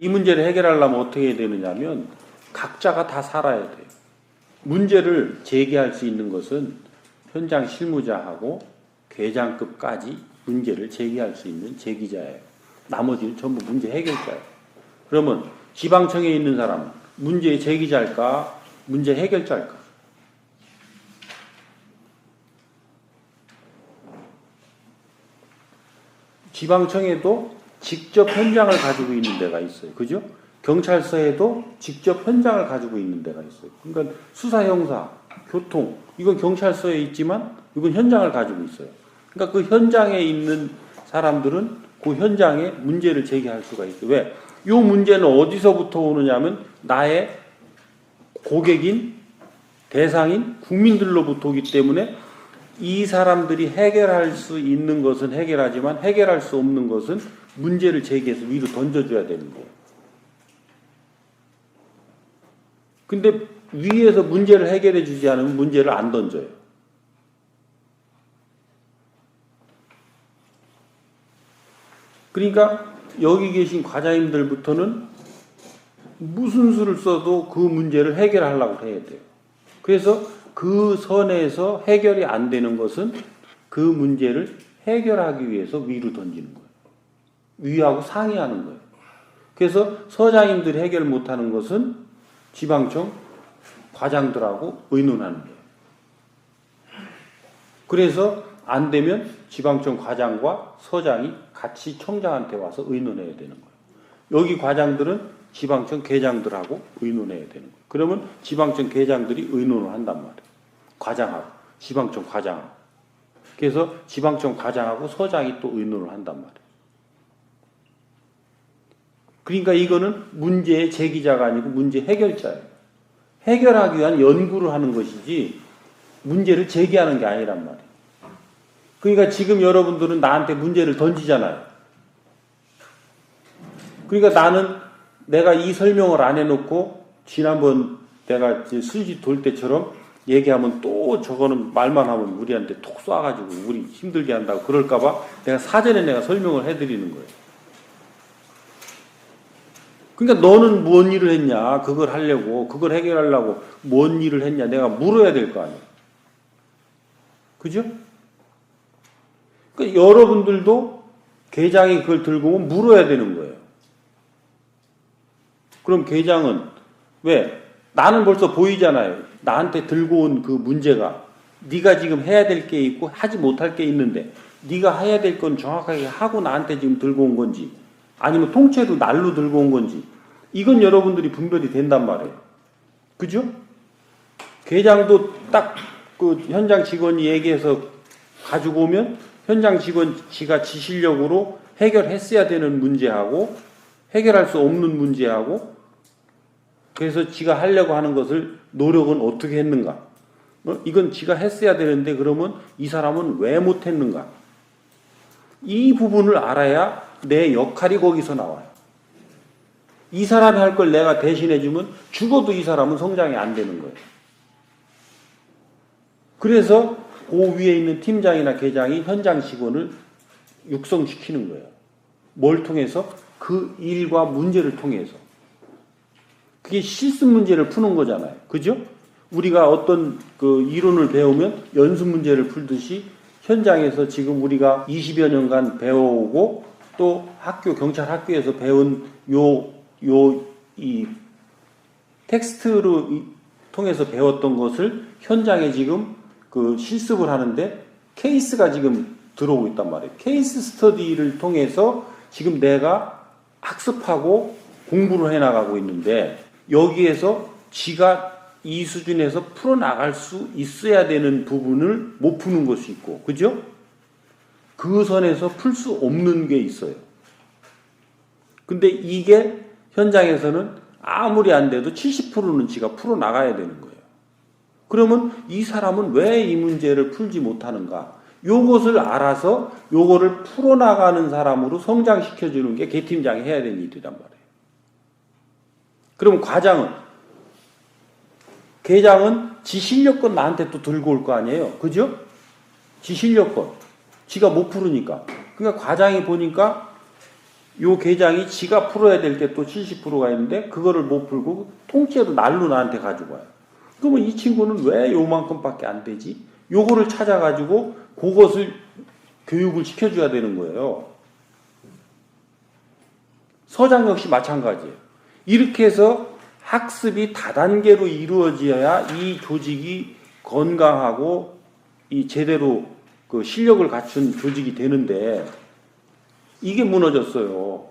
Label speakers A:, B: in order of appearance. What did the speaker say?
A: 이 문제를 해결하려면 어떻게 해야 되느냐면 각자가 다 살아야 돼요. 문제를 제기할 수 있는 것은 현장 실무자하고 계장급까지 문제를 제기할 수 있는 제기자예요. 나머지는 전부 문제 해결자예요. 그러면 지방청에 있는 사람은 문제 제기자일까? 문제 해결자일까? 지방청에도 직접 현장을 가지고 있는 데가 있어요. 그죠? 경찰서에도 직접 현장을 가지고 있는 데가 있어요. 그러니까 수사, 형사, 교통, 이건 경찰서에 있지만 이건 현장을 가지고 있어요. 그러니까 그 현장에 있는 사람들은 그 현장에 문제를 제기할 수가 있어요. 왜? 이 문제는 어디서부터 오느냐면 나의 고객인, 대상인 국민들로부터 오기 때문에 이 사람들이 해결할 수 있는 것은 해결하지만 해결할 수 없는 것은 문제를 제기해서 위로 던져줘야 되는 거예요. 근데 위에서 문제를 해결해 주지 않으면 문제를 안 던져요. 그러니까 여기 계신 과장님들부터는 무슨 수를 써도 그 문제를 해결하려고 해야 돼요. 그래서 그 선에서 해결이 안 되는 것은 그 문제를 해결하기 위해서 위로 던지는 거예요. 위하고 상의하는 거예요. 그래서 서장님들이 해결 못하는 것은 지방청 과장들하고 의논하는 거예요. 그래서 안 되면 지방청 과장과 서장이 같이 청장한테 와서 의논해야 되는 거예요. 여기 과장들은 지방청 계장들하고 의논해야 되는 거예요. 그러면 지방청 계장들이 의논을 한단 말이에요. 과장하고 지방청 과장하고. 그래서 지방청 과장하고 서장이 또 의논을 한단 말이에요. 그러니까 이거는 문제의 제기자가 아니고 문제 해결자예요. 해결하기 위한 연구를 하는 것이지 문제를 제기하는 게 아니란 말이에요. 그러니까 지금 여러분들은 나한테 문제를 던지잖아요. 그러니까 나는 내가 이 설명을 안 해놓고 지난번 내가 술집 돌 때처럼 얘기하면 또 저거는 말만 하면 우리한테 톡 쏴가지고 우리 힘들게 한다고 그럴까봐 내가 사전에 내가 설명을 해드리는 거예요. 그러니까 너는 뭔 일을 했냐, 그걸 하려고, 그걸 해결하려고 뭔 일을 했냐, 내가 물어야 될 거 아니에요. 그죠? 그러니까 여러분들도 계장이 그걸 들고 오면 물어야 되는 거예요. 그럼 계장은 왜? 나는 벌써 보이잖아요. 나한테 들고 온 그 문제가 네가 지금 해야 될 게 있고 하지 못할 게 있는데 네가 해야 될 건 정확하게 하고 나한테 지금 들고 온 건지 아니면 통째로 날로 들고 온 건지 이건 여러분들이 분별이 된단 말이에요. 그죠? 계장도 딱 그 현장 직원이 얘기해서 가지고 오면 현장 직원 지가 지 실력으로 해결했어야 되는 문제하고 해결할 수 없는 문제하고 그래서 지가 하려고 하는 것을 노력은 어떻게 했는가? 이건 지가 했어야 되는데 그러면 이 사람은 왜 못했는가? 이 부분을 알아야 내 역할이 거기서 나와요. 이 사람이 할 걸 내가 대신해주면 죽어도 이 사람은 성장이 안 되는 거예요. 그래서 그 위에 있는 팀장이나 계장이 현장 직원을 육성시키는 거예요. 뭘 통해서? 그 일과 문제를 통해서. 그게 실습 문제를 푸는 거잖아요. 그죠? 우리가 어떤 그 이론을 배우면 연습 문제를 풀듯이 현장에서 지금 우리가 20여 년간 배워오고 또 학교, 경찰 학교에서 배운 이 텍스트로 통해서 배웠던 것을 현장에 지금 그 실습을 하는데 케이스가 지금 들어오고 있단 말이에요. 케이스 스터디를 통해서 지금 내가 학습하고 공부를 해나가고 있는데 여기에서 지가 이 수준에서 풀어나갈 수 있어야 되는 부분을 못 푸는 것이 있고, 그죠? 그 선에서 풀 수 없는 게 있어요. 근데 이게 현장에서는 아무리 안 돼도 70%는 지가 풀어나가야 되는 거예요. 그러면 이 사람은 왜 이 문제를 풀지 못하는가? 요것을 알아서 요거를 풀어나가는 사람으로 성장시켜주는 게 계팀장이 해야 되는 일이란 말이에요. 그럼 과장은, 계장은 지 실력권 나한테 또 들고 올 거 아니에요. 그죠? 지 실력권. 지가 못 풀으니까. 그러니까 과장이 보니까 요 계장이 지가 풀어야 될 게 또 70%가 있는데 그거를 못 풀고 통째로 날로 나한테 가지고 와요. 그러면 이 친구는 왜 요만큼밖에 안 되지? 요거를 찾아가지고 그것을 교육을 시켜줘야 되는 거예요. 서장 역시 마찬가지예요. 이렇게 해서 학습이 다단계로 이루어져야 이 조직이 건강하고 이 제대로 그 실력을 갖춘 조직이 되는데 이게 무너졌어요.